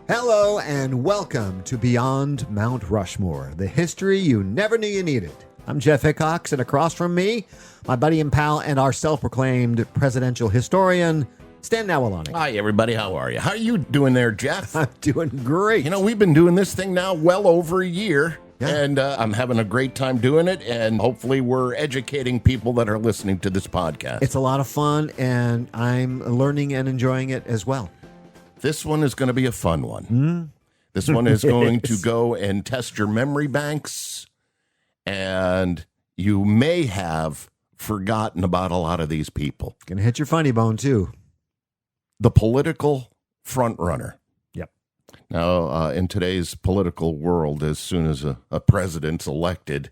Hello and welcome to Beyond Mount Rushmore, the history you never knew you needed. I'm Jeff Hickcox, and across from me, my buddy and pal and our self-proclaimed presidential historian, Stan Nawalaniec. Hi, everybody. How are you? How are you doing there, Jeff? I'm doing great. You know, we've been doing this thing now well over a year, and I'm having a great time doing it, and hopefully we're educating people that are listening to this podcast. It's a lot of fun, and I'm learning and enjoying it as well. This one is going to be a fun one. This one is going to go and test your memory banks, and you may have forgotten about a lot of these people. Gonna hit your funny bone, too. The political frontrunner. Yep. Now, in today's political world, as soon as a president's elected,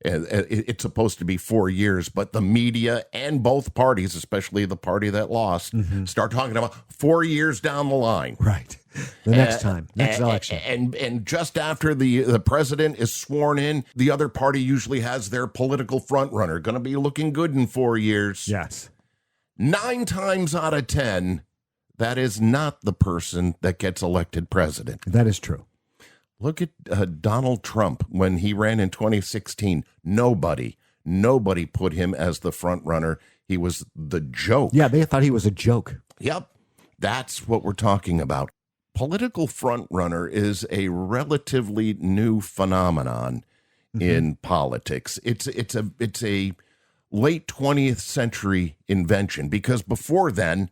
it's supposed to be 4 years, but the media and both parties, especially the party that lost, start talking about 4 years down the line. Right. The next election. And just after the president is sworn in, the other party usually has their political frontrunner going to be looking good in 4 years. Yes. 9 times out of 10, that is not the person that gets elected president. That is true. Look at Donald Trump when he ran in 2016. Nobody put him as the front runner. He was the joke. Yeah, they thought he was a joke. Yep. That's what we're talking about. Political front runner is a relatively new phenomenon in politics. It's a late 20th century invention because before then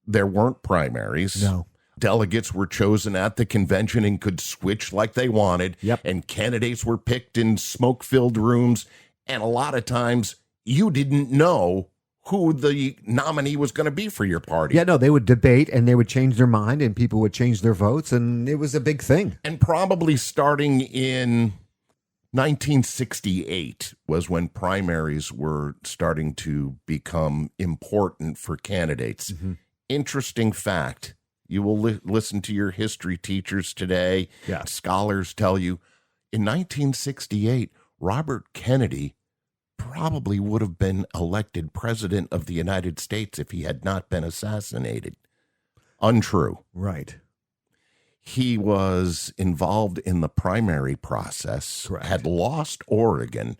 there weren't primaries. No. Delegates were chosen at the convention and could switch like they wanted. Yep. And candidates were picked in smoke-filled rooms. And a lot of times you didn't know who the nominee was going to be for your party. Yeah, no, they would debate and they would change their mind and people would change their votes, and it was a big thing. And probably starting in 1968 was when primaries were starting to become important for candidates. Interesting fact. You will listen to your history teachers today. Yeah. Scholars tell you in 1968, Robert Kennedy probably would have been elected president of the United States if he had not been assassinated. Untrue. Right. He was involved in the primary process, Correct. had lost Oregon,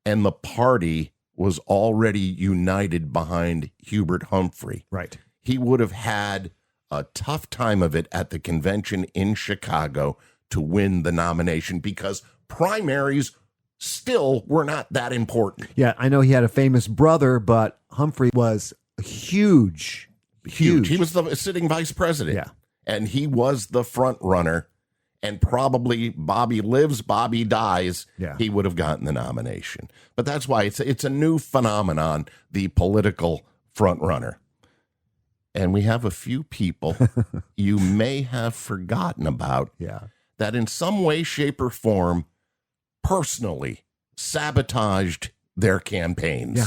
and the party was already united behind Hubert Humphrey. Right. He would have had a tough time of it at the convention in Chicago to win the nomination because primaries still were not that important. Yeah, I know he had a famous brother, but Humphrey was huge. He was the sitting vice president. Yeah. And he was the front runner. And probably Bobby lives, Bobby dies. Yeah. He would have gotten the nomination. But that's why it's a new phenomenon, the political front runner. And we have a few people you may have forgotten about that in some way, shape, or form personally sabotaged their campaigns. Yeah.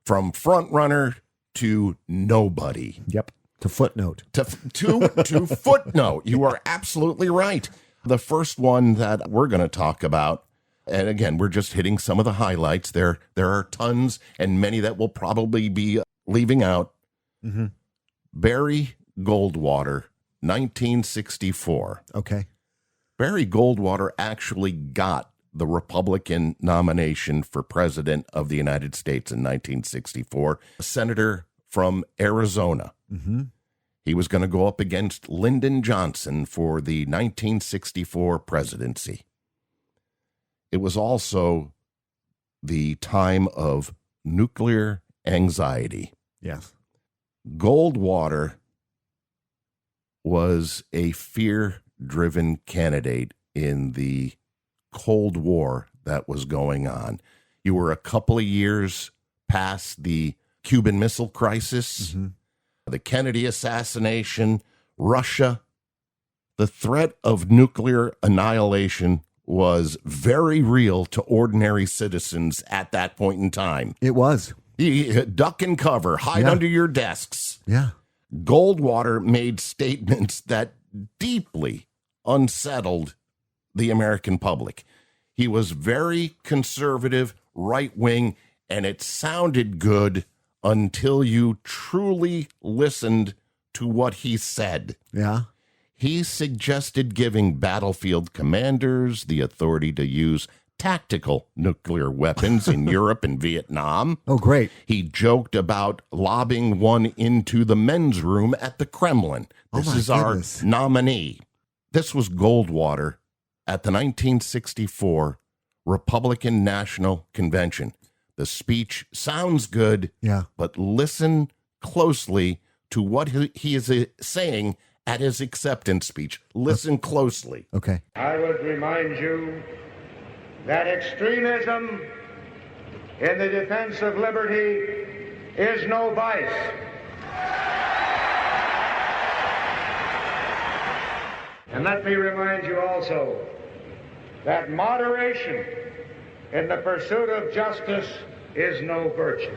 From front runner to nobody. Yep. To Footnote. To Footnote. You are absolutely right. The first one that we're going to talk about, and again, we're just hitting some of the highlights. There are tons and many that we'll probably be leaving out. Barry Goldwater, 1964. Okay. Barry Goldwater actually got the Republican nomination for president of the United States in 1964, a senator from Arizona. He was going to go up against Lyndon Johnson for the 1964 presidency. It was also the time of nuclear anxiety. Yes. Goldwater was a fear-driven candidate in the Cold War that was going on. You were a couple of years past the Cuban Missile Crisis, the Kennedy assassination, Russia. The threat of nuclear annihilation was very real to ordinary citizens at that point in time. It was. Duck and cover, hide under your desks. Yeah. Goldwater made statements that deeply unsettled the American public. He was very conservative, right-wing, and it sounded good until you truly listened to what he said. Yeah. he suggested giving battlefield commanders the authority to use tactical nuclear weapons in Europe and Vietnam. Oh, great. He joked about lobbing one into the men's room at the Kremlin. This is goodness. our nominee. This was Goldwater at the 1964 Republican National Convention. The speech sounds good, but listen closely to what he is saying at his acceptance speech. Listen closely. Okay. I would remind you that extremism in the defense of liberty is no vice. And let me remind you also that moderation in the pursuit of justice is no virtue.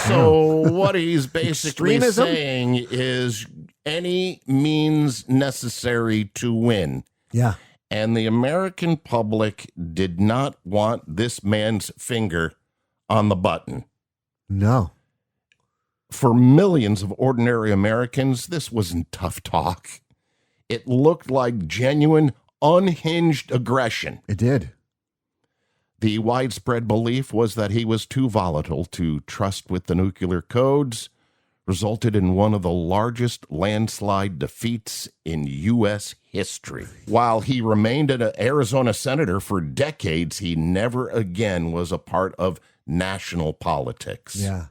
So what he's basically Extremism? saying is any means necessary to win. Yeah. And the American public did not want this man's finger on the button. No. For millions of ordinary Americans, this wasn't tough talk. It looked like genuine, unhinged aggression. It did. The widespread belief was that he was too volatile to trust with the nuclear codes, resulted in one of the largest landslide defeats in U.S. history. While he remained an Arizona senator for decades, he never again was a part of national politics. Yeah.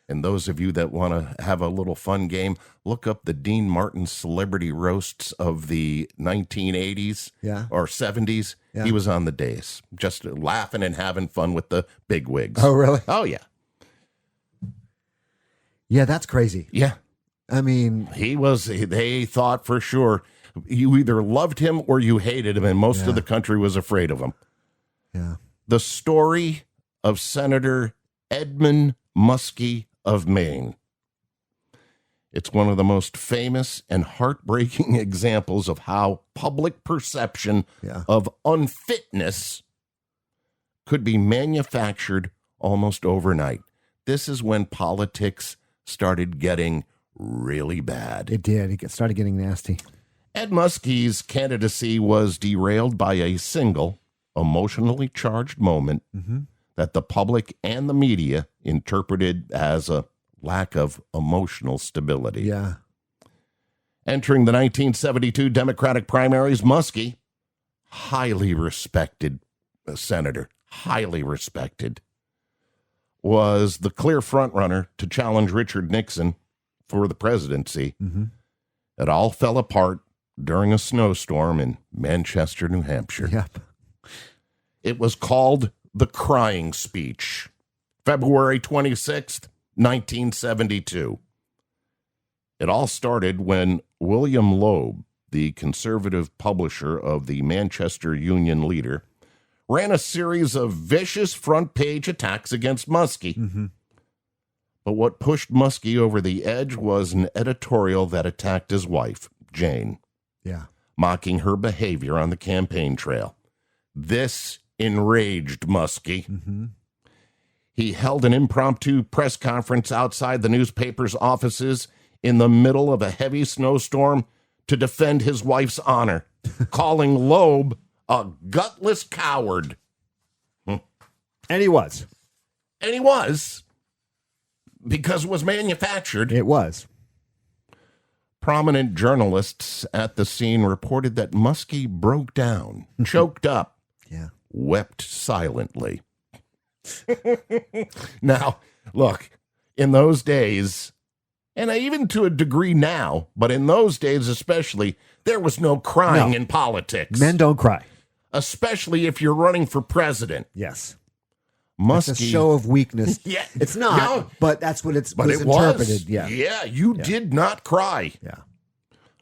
And those of you that want to have a little fun game, look up the Dean Martin celebrity roasts of the 1980s or 70s. Yeah. He was on the dais, just laughing and having fun with the bigwigs. Oh, really? Oh, yeah. Yeah, that's crazy. Yeah. I mean, They thought for sure you either loved him or you hated him, and most of the country was afraid of him. yeah. The story of Senator Edmund Muskie of Maine. It's one of the most famous and heartbreaking examples of how public perception of unfitness could be manufactured almost overnight. This is when politics started getting really bad. It did. It started getting nasty. Ed Muskie's candidacy was derailed by a single emotionally charged moment that the public and the media interpreted as a lack of emotional stability. Yeah. Entering the 1972 Democratic primaries, Muskie, highly respected senator, highly respected, was the clear frontrunner to challenge Richard Nixon for the presidency. It all fell apart during a snowstorm in Manchester, New Hampshire. Yep. It was called the Crying Speech, February 26th, 1972. It all started when William Loeb, the conservative publisher of the Manchester Union Leader, ran a series of vicious front-page attacks against Muskie. But what pushed Muskie over the edge was an editorial that attacked his wife, Jane, mocking her behavior on the campaign trail. This enraged Muskie. He held an impromptu press conference outside the newspaper's offices in the middle of a heavy snowstorm to defend his wife's honor, calling Loeb a gutless coward. And he was. And he was, because it was manufactured. It was. Prominent journalists at the scene reported that Muskie broke down, choked up, wept silently. Now, look, in those days, and even to a degree now, but in those days especially, there was no crying in politics. Men don't cry. Especially if you're running for president. Yes. Muskie, It's a show of weakness. It's not, but that's what was interpreted. Yeah, you did not cry. Yeah.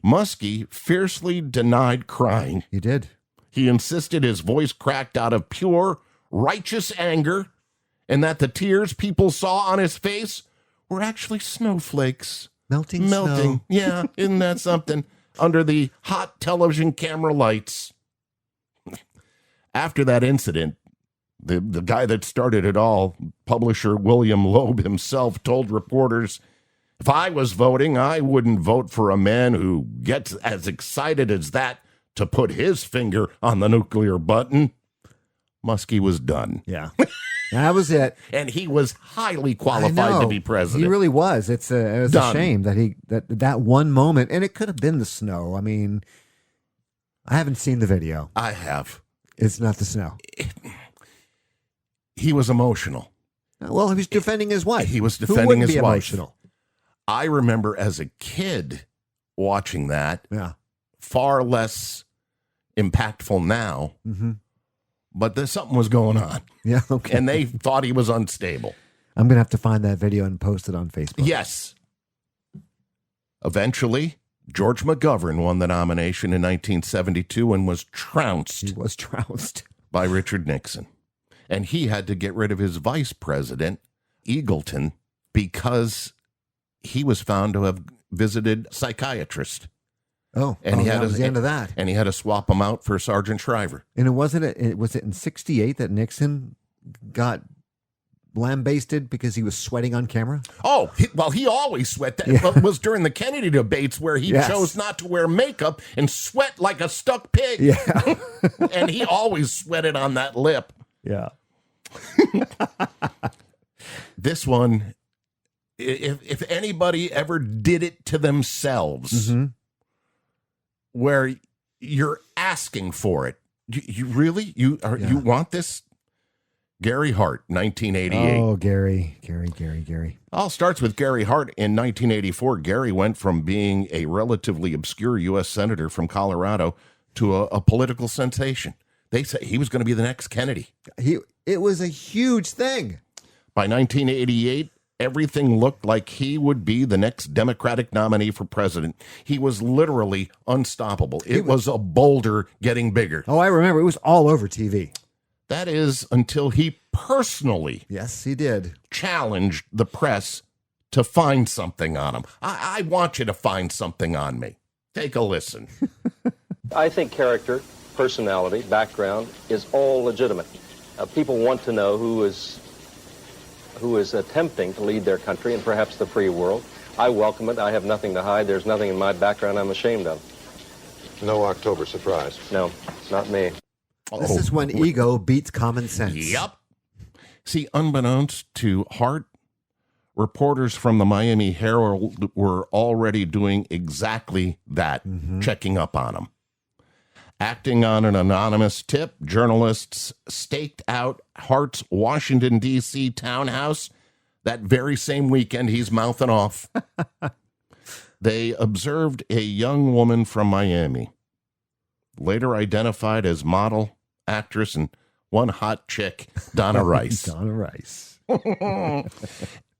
Muskie fiercely denied crying. He did. He insisted his voice cracked out of pure, righteous anger, and that the tears people saw on his face were actually snowflakes. Melting snow. Yeah, isn't that something? Under the hot television camera lights. After that incident, the guy that started it all, publisher William Loeb himself, told reporters, If I was voting, I wouldn't vote for a man who gets as excited as that to put his finger on the nuclear button. Muskie was done. Yeah. That was it. And he was highly qualified to be president. He really was. It was a shame that that one moment, and it could have been the snow. I mean, I haven't seen the video. I have. It's not the snow. He was emotional. Well, he was defending his wife. He was Who defending wouldn't his be wife. Emotional? I remember as a kid watching that. Yeah. Far less impactful now. Mm-hmm. But there's something was going on. Yeah, okay. And they thought he was unstable. I'm going to have to find that video and post it on Facebook. Yes. Eventually, George McGovern won the nomination in 1972 and was trounced. He was trounced. By Richard Nixon. And he had to get rid of his vice president, Eagleton, because he was found to have visited a psychiatrist. Oh, and that was the end of that. And he had to swap him out for Sergeant Shriver. And was it in 68 that Nixon got lambasted because he was sweating on camera? Oh, he always sweat. That It was during the Kennedy debates where he chose not to wear makeup and sweat like a stuck pig. Yeah. And he always sweated on that lip. Yeah. This one, if anybody ever did it to themselves, where you're asking for it, you really you want this? Gary Hart, 1988. Oh, Gary. All starts with Gary Hart in 1984. Gary went from being a relatively obscure U.S. senator from Colorado to a political sensation. They said he was going to be the next Kennedy. It was a huge thing. By 1988, everything looked like he would be the next Democratic nominee for president. He was literally unstoppable. It was a boulder getting bigger. Oh, I remember. It was all over TV. That is until he personally, yes, he did, challenged the press to find something on him. I want you to find something on me. Take a listen. I think character, personality, background is all legitimate. People want to know who is attempting to lead their country and perhaps the free world. I welcome it. I have nothing to hide. There's nothing in my background I'm ashamed of. No October surprise. No, it's not me. This is when ego beats common sense. Yep. See, unbeknownst to Hart, reporters from the Miami Herald were already doing exactly that, checking up on him. Acting on an anonymous tip, journalists staked out Hart's Washington, D.C. townhouse that very same weekend he's mouthing off. They observed a young woman from Miami, later identified as model, actress, and one hot chick, Donna Rice. Donna Rice.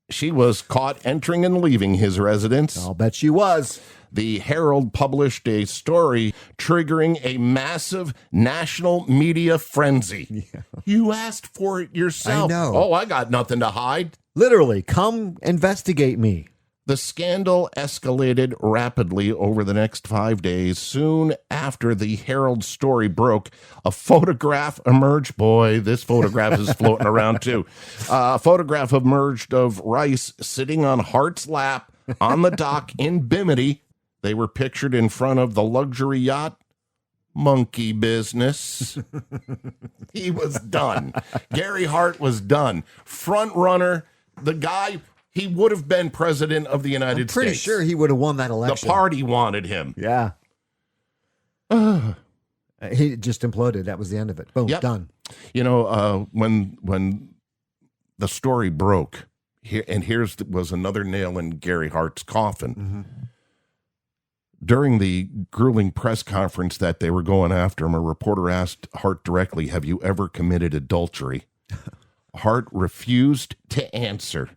She was caught entering and leaving his residence. I'll bet she was. The Herald published a story triggering a massive national media frenzy. Yeah. You asked for it yourself. I know. Oh, I got nothing to hide. Literally, come investigate me. The scandal escalated rapidly over the next 5 days. Soon after the Herald story broke, a photograph emerged. Boy, this photograph is floating around too. A photograph emerged of Rice sitting on Hart's lap on the dock in Bimini. They were pictured in front of the luxury yacht. Monkey business. He was done. Gary Hart was done. Frontrunner, the guy... He would have been president of the United States. I'm pretty sure he would have won that election. The party wanted him. Yeah. He just imploded. That was the end of it. Boom, done. You know, when the story broke, was another nail in Gary Hart's coffin. During the grueling press conference that they were going after him, a reporter asked Hart directly, "Have you ever committed adultery?" Hart refused to answer.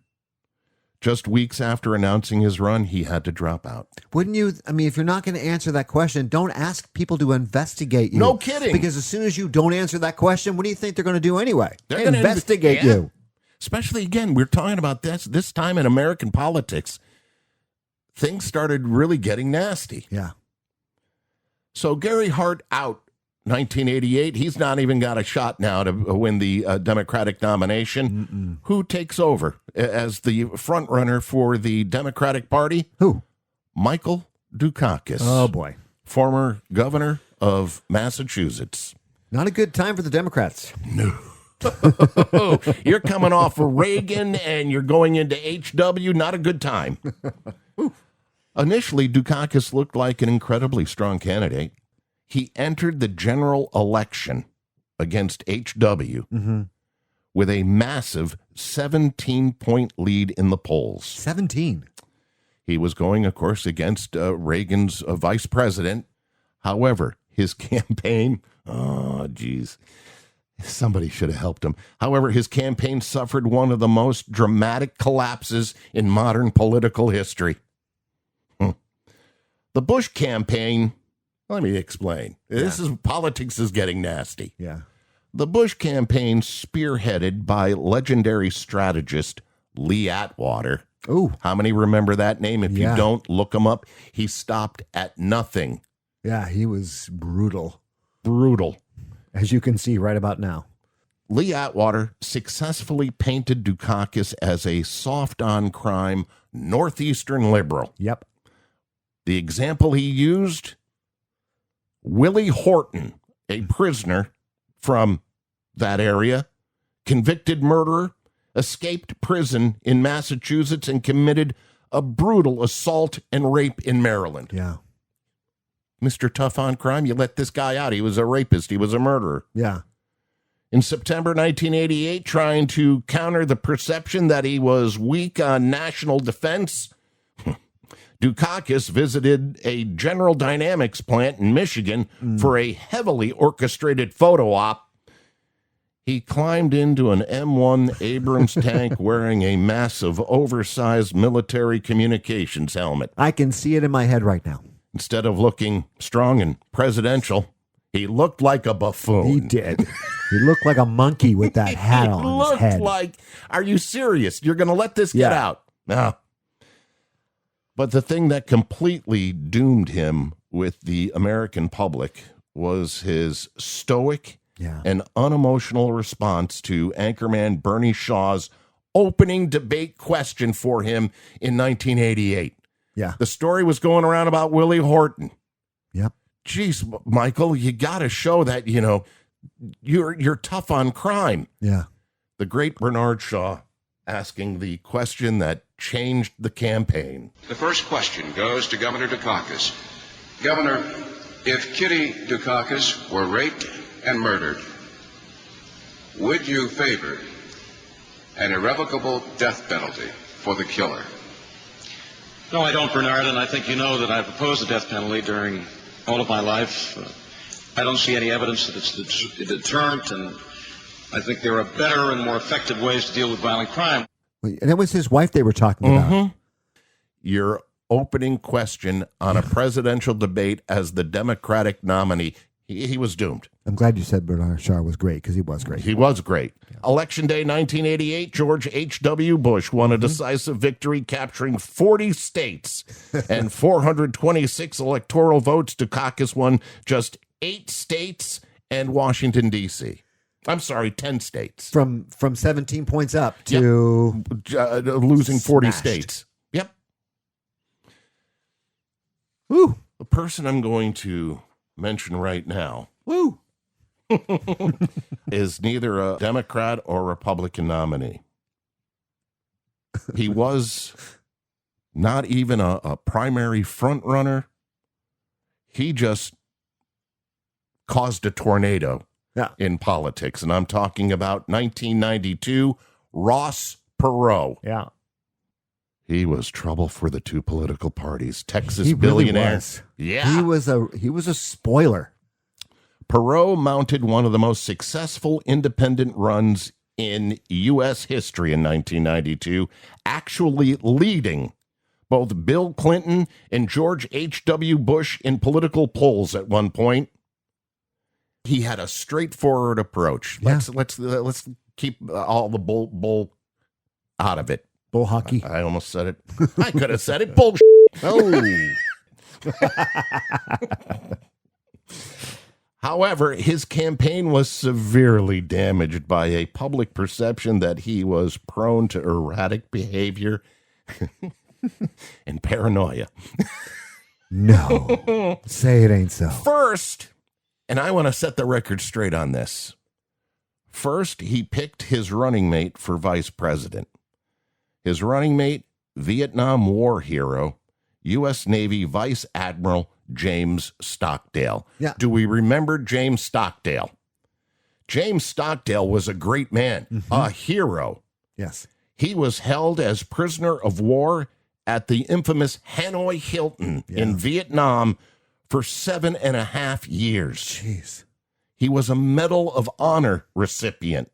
Just weeks after announcing his run, he had to drop out. Wouldn't you? I mean, if you're not going to answer that question, don't ask people to investigate you. No kidding. Because as soon as you don't answer that question, what do you think they're going to do anyway? They're going to investigate you. Especially, again, we're talking about this time in American politics. Things started really getting nasty. Yeah. So Gary Hart out 1988, he's not even got a shot now to win the Democratic nomination. Who takes over as the front runner for the Democratic Party? Who? Michael Dukakis. Oh, boy. Former governor of Massachusetts. Not a good time for the Democrats. No. You're coming off of Reagan and you're going into HW. Not a good time. Initially, Dukakis looked like an incredibly strong candidate. He entered the general election against HW with a massive 17-point lead in the polls. 17. He was going, of course, against Reagan's vice president. However, his campaign, somebody should have helped him. However, his campaign suffered one of the most dramatic collapses in modern political history. The Bush campaign, let me explain. Politics is getting nasty. Yeah. The Bush campaign, spearheaded by legendary strategist Lee Atwater. Ooh. How many remember that name? If you don't, look him up. He stopped at nothing. Yeah, he was brutal. Brutal. As you can see right about now. Lee Atwater successfully painted Dukakis as a soft-on-crime Northeastern liberal. Yep. The example he used, Willie Horton, a prisoner from that area, convicted murderer, escaped prison in Massachusetts and committed a brutal assault and rape in Maryland. Yeah. Mr. Tough on Crime, you let this guy out. He was a rapist. He was a murderer. Yeah. In September 1988, trying to counter the perception that he was weak on national defense, Dukakis visited a General Dynamics plant in Michigan for a heavily orchestrated photo op. He climbed into an M1 Abrams tank wearing a massive, oversized military communications helmet. I can see it in my head right now. Instead of looking strong and presidential, he looked like a buffoon. He did. He looked like a monkey with that hat on his head. Like, are you serious? You're going to let this get out? No. But the thing that completely doomed him with the American public was his stoic and unemotional response to anchorman Bernie Shaw's opening debate question for him in 1988. Yeah. The story was going around about Willie Horton. Yep. Geez, Michael, you got to show that, you're tough on crime. Yeah. The great Bernard Shaw asking the question that changed the campaign. The first question goes to Governor Dukakis. Governor, if Kitty Dukakis were raped and murdered, would you favor an irrevocable death penalty for the killer? No, I don't, Bernard, and I think you know that I've opposed the death penalty during all of my life. I don't see any evidence that it's a deterrent, and I think there are better and more effective ways to deal with violent crime. And it was his wife they were talking about. Your opening question on a presidential debate as the Democratic nominee, he was doomed. I'm glad you said Bernard Shaw was great, because he was great. He was great. Yeah. Election day 1988, George H.W. Bush won a decisive victory, capturing 40 states and 426 electoral votes. Dukakis won just 8 states and Washington, D.C. I'm sorry, 10 states. From 17 points up to... losing 40 states. Yep. Woo. The person I'm going to mention right now is neither a Democrat or Republican nominee. He was not even a primary front runner. He just caused a tornado in politics, and I'm talking about 1992, Ross Perot. Yeah. He was trouble for the two political parties. Texas He billionaire. Really was. Yeah. He was a spoiler. Perot mounted one of the most successful independent runs in U.S. history in 1992, actually leading both Bill Clinton and George H.W. Bush in political polls at one point. He had a straightforward approach. Yeah. Let's keep all the bull out of it. Bull hockey. I almost said it. I could have said it. Bullshit. Oh. However, his campaign was severely damaged by a public perception that he was prone to erratic behavior and paranoia. No. Say it ain't so. First, and I want to set the record straight on this. First, he picked his running mate for vice president. His running mate, Vietnam War hero, U.S. Navy Vice Admiral James Stockdale. Yeah. Do we remember James Stockdale? James Stockdale was a great man, a hero. Yes. He was held as prisoner of war at the infamous Hanoi Hilton in Vietnam for 7.5 years. Jeez. He was a Medal of Honor recipient,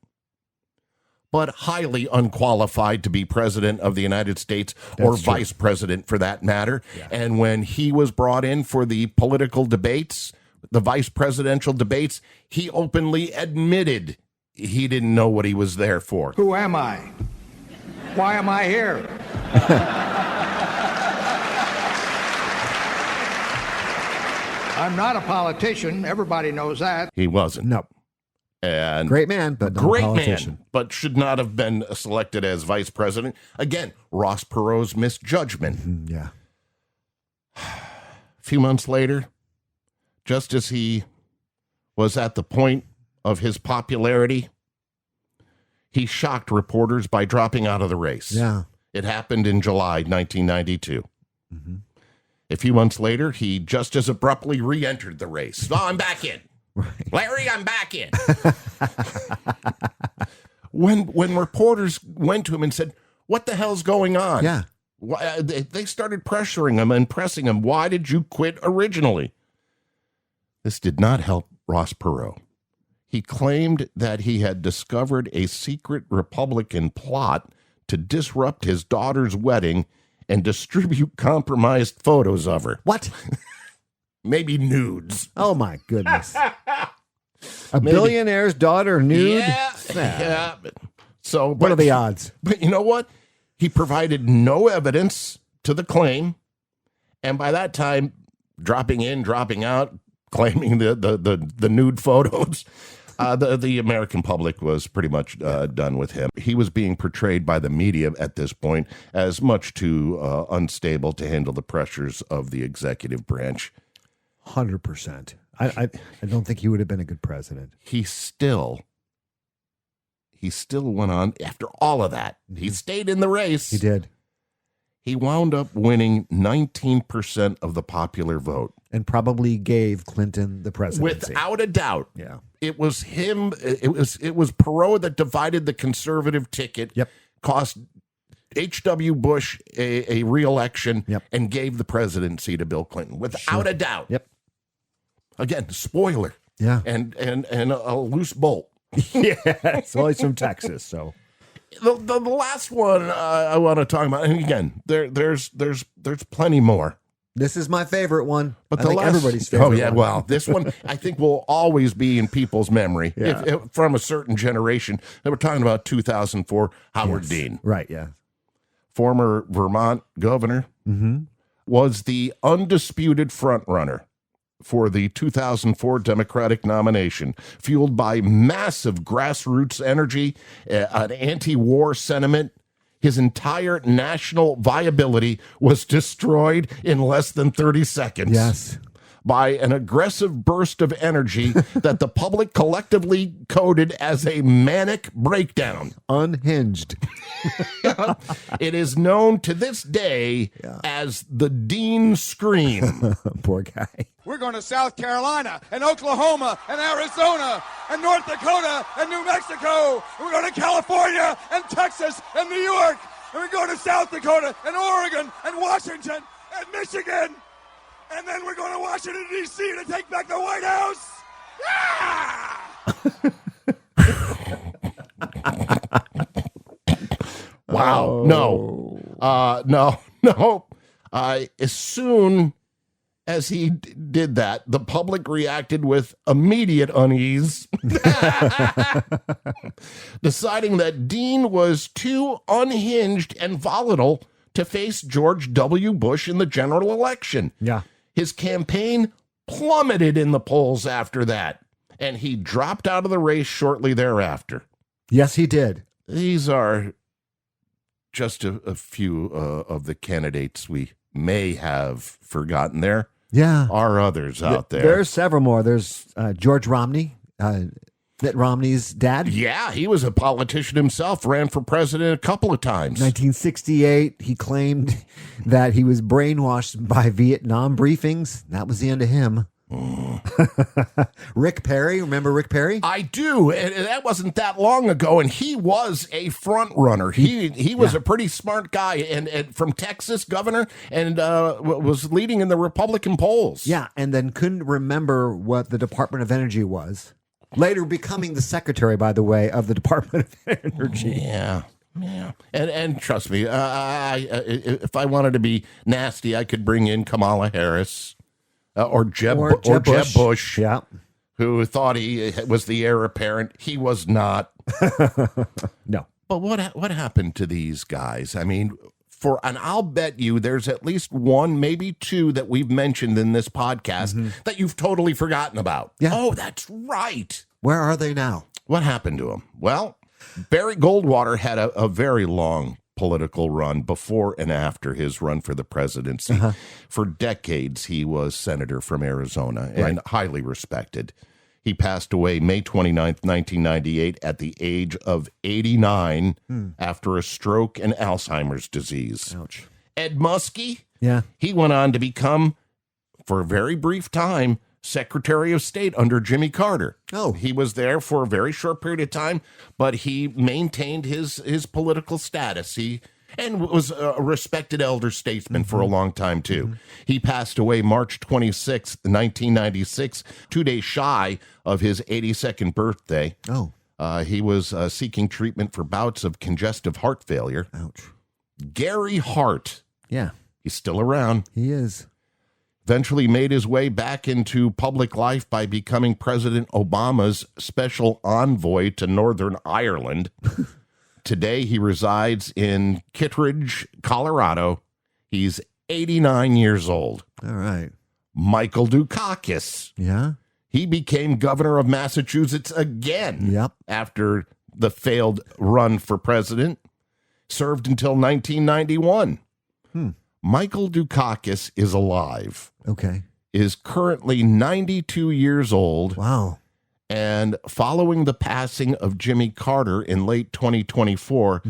but highly unqualified to be president of the United States or vice president for that matter. Yeah. And when he was brought in for the political debates, the vice presidential debates, he openly admitted he didn't know what he was there for. Who am I? Why am I here? I'm not a politician. Everybody knows that. He wasn't. No. And great man, but not a politician. Man, but should not have been selected as vice president. Again, Ross Perot's misjudgment. Yeah. A few months later, just as he was at the point of his popularity, he shocked reporters by dropping out of the race. Yeah. It happened in July 1992. A few months later, he just as abruptly re-entered the race. Oh, I'm back in. Right. Larry, I'm back in. When reporters went to him and said, what the hell's going on? Yeah. They started pressuring him and pressing him. Why did you quit originally? This did not help Ross Perot. He claimed that he had discovered a secret Republican plot to disrupt his daughter's wedding and distribute compromised photos of her. What? Maybe nudes. Oh, my goodness. A billionaire's daughter nude? Yeah. So, what are the odds? But you know what? He provided no evidence to the claim. And by that time, dropping in, dropping out, claiming the nude photos, the American public was pretty much done with him. He was being portrayed by the media at this point as much too unstable to handle the pressures of the executive branch. 100%. I don't think he would have been a good president. He still went on after all of that. He stayed in the race. He did. He wound up winning 19% of the popular vote. And probably gave Clinton the presidency. Without a doubt. Yeah. It was him. It was Perot that divided the conservative ticket. Yep. Cost H.W. Bush a re-election. Yep. And gave the presidency to Bill Clinton. Without a doubt. Yep. Again, spoiler. Yeah. And a loose bolt. Yeah. So he's from Texas. So the last one I want to talk about, and again, there's plenty more. This is my favorite one. But I think everybody's favorite. Oh yeah, one. well, this one I think will always be in people's memory if from a certain generation. They were talking about 2004 Howard Dean, right? Yeah, former Vermont governor, was the undisputed frontrunner for the 2004 Democratic nomination, fueled by massive grassroots energy, an anti-war sentiment. His entire national viability was destroyed in less than 30 seconds. Yes. By an aggressive burst of energy that the public collectively coded as a manic breakdown. Unhinged. It is known to this day as the Dean Scream. Poor guy. We're going to South Carolina and Oklahoma and Arizona and North Dakota and New Mexico. And we're going to California and Texas and New York. And we're going to South Dakota and Oregon and Washington and Michigan. And then we're going to Washington, D.C. to take back the White House. Yeah! Wow. No. As soon as he did that, the public reacted with immediate unease, deciding that Dean was too unhinged and volatile to face George W. Bush in the general election. Yeah. His campaign plummeted in the polls after that, and he dropped out of the race shortly thereafter. Yes, he did. These are just a few of the candidates we may have forgotten. There are others out there. There's several more. There's George Romney, Mitt Romney's dad. Yeah, he was a politician himself, ran for president a couple of times. 1968, he claimed that he was brainwashed by Vietnam briefings. That was the end of him. Rick Perry, remember Rick Perry? I do, and that wasn't that long ago, and he was a front runner. He was a pretty smart guy, and from Texas, governor, and was leading in the Republican polls. Yeah, and then couldn't remember what the Department of Energy was. Later becoming the secretary, by the way, of the Department of Energy. Yeah. And trust me, if I wanted to be nasty, I could bring in Kamala Harris. Or Jeb Bush, yeah, who thought he was the heir apparent. He was not. No. But what happened to these guys? I mean, and I'll bet you there's at least one, maybe two that we've mentioned in this podcast that you've totally forgotten about. Yeah. Oh, that's right. Where are they now? What happened to them? Well, Barry Goldwater had a very long political run before and after his run for the presidency. For decades, he was senator from Arizona and highly respected. He passed away May 29th, 1998 at the age of 89 after a stroke and Alzheimer's disease. Ouch. Ed Muskie, Yeah. he went on to become, for a very brief time, Secretary of State under Jimmy Carter. Oh. He was there for a very short period of time, but he maintained his political status. And was a respected elder statesman for a long time, too. He passed away March 26th, 1996, 2 days shy of his 82nd birthday. Oh. He was seeking treatment for bouts of congestive heart failure. Ouch. Gary Hart. Yeah. He's still around. He is. Eventually made his way back into public life by becoming President Obama's special envoy to Northern Ireland. Today, he resides in Kittredge, Colorado. He's 89 years old. All right. Michael Dukakis. Yeah. He became governor of Massachusetts again Yep. after the failed run for president. Served until 1991. Michael Dukakis is alive. Okay. Is currently 92 years old. Wow. And following the passing of Jimmy Carter in late 2024,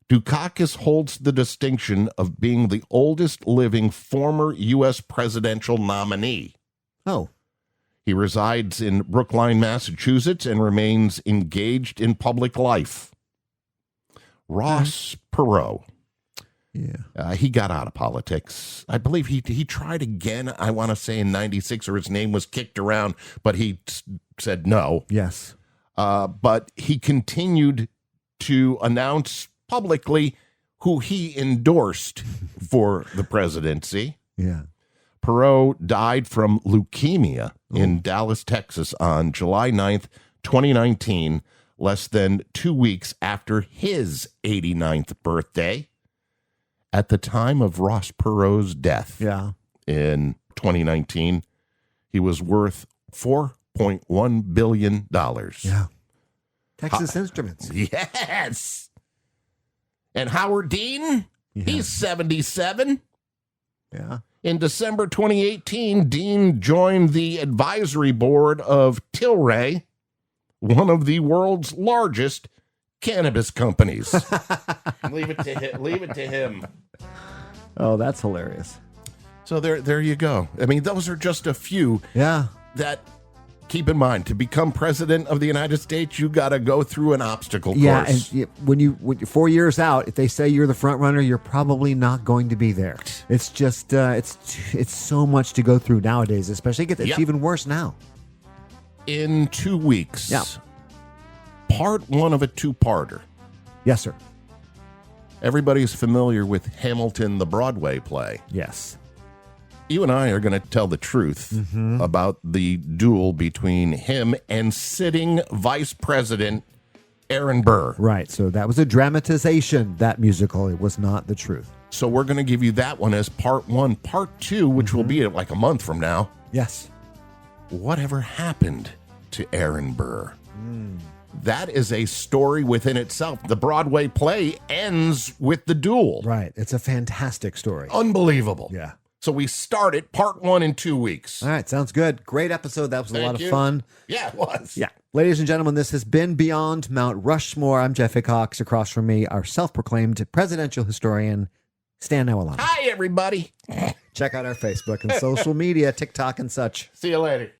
Dukakis holds the distinction of being the oldest living former U.S. presidential nominee. Oh. He resides in Brookline, Massachusetts, and remains engaged in public life. Ross Perot. Yeah. He got out of politics. I believe he tried again, I want to say in 96, or his name was kicked around, but he said no. Yes. But he continued to announce publicly who he endorsed for the presidency. Yeah. Perot died from leukemia in Dallas, Texas on July 9th, 2019, less than 2 weeks after his 89th birthday. At the time of Ross Perot's death in 2019, he was worth $4.1 billion. Yeah. Texas Instruments. Yes. And Howard Dean, he's 77. Yeah. In December 2018, Dean joined the advisory board of Tilray, one of the world's largest cannabis companies. Leave it to him. Oh, that's hilarious. So there you go. I mean, those are just a few that, keep in mind, to become president of the United States, you got to go through an obstacle course. Yeah, and when you're 4 years out, if they say you're the front runner, you're probably not going to be there. It's just it's so much to go through nowadays, especially it's even worse now. In 2 weeks, part one of a two-parter. Yes, sir. Everybody's familiar with Hamilton, the Broadway play. Yes. You and I are going to tell the truth about the duel between him and sitting Vice President Aaron Burr. Right. So that was a dramatization, that musical. It was not the truth. So we're going to give you that one as part one. Part two, which will be like a month from now, Yes. whatever happened to Aaron Burr? That is a story within itself. The Broadway play ends with the duel. Right. It's a fantastic story. Unbelievable. Yeah. So we start it part 1 in 2 weeks. All right. Sounds good. Great episode. That was a lot of fun. Yeah, it was. Yeah. Ladies and gentlemen, this has been Beyond Mount Rushmore. I'm Jeff Hickcox. Across from me, our self-proclaimed presidential historian, Stan Nawalaniec. Hi, everybody. Check out our Facebook and social media, TikTok and such. See you later.